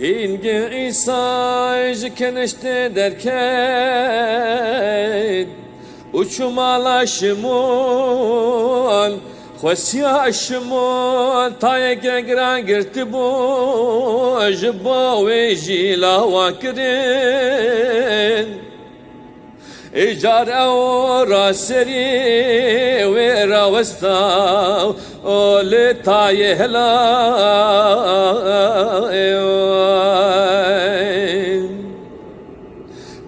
Hingi İsa kenişte derken uçmalaşımın Khosyaşımın Tayeke gran girti bu Jibba ve jila vakirin إجار راسري ويرا وستا لتايه لا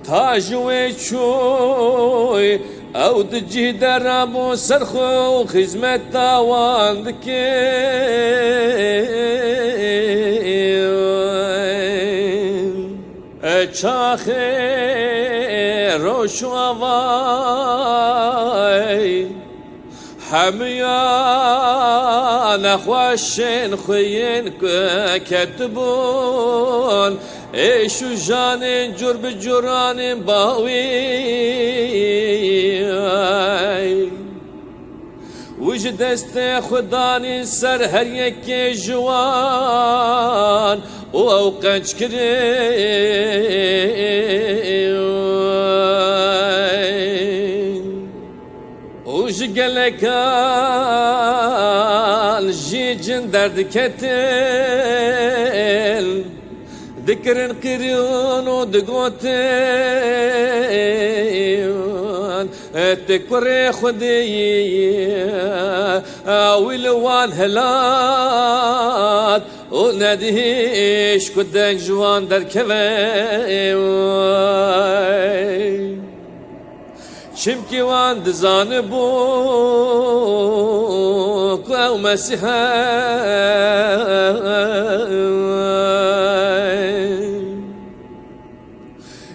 تاجوي شوي او دجي درابو سرخو خدمت تاوان دكي چاخه روشو آوای حمیان خوشین خوین کتبون ایشو جانین جور بجورانین باوی وج دست خدانی سر هر یک جوان و او قنچ کرین وج گلکان جیجن درد کتل دکرن قریون و دگوتن تکوری خودی ویلوان هلات و ندیش کدک جوان در کوی چمکی وان دزان بو کو مسیحا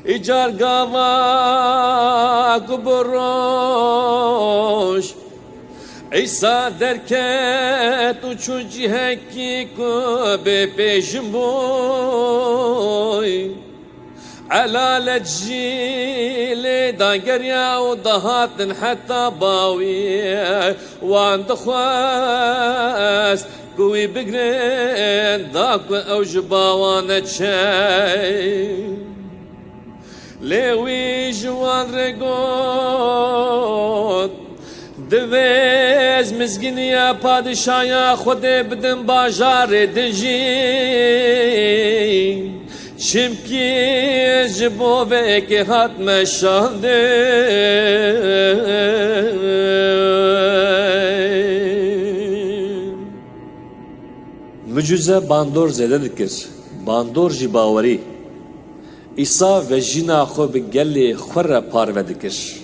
ایجار گاوا کبروش عیسی درکت و چون جهکی کو به پیشم بوی علال الجيل داقريا وضهات حتى باوي وان دخواست قوي بقرين داك او جباوان تشاي لوي جوان رقود دویز مزگینیا پادشایا خود بدن باجار دجی چمکی جبو وکی هات مشانده Mücüze bandor zede dikir, bandor jibawari. İsa ve jina xo bi gelli xurre parve dikir.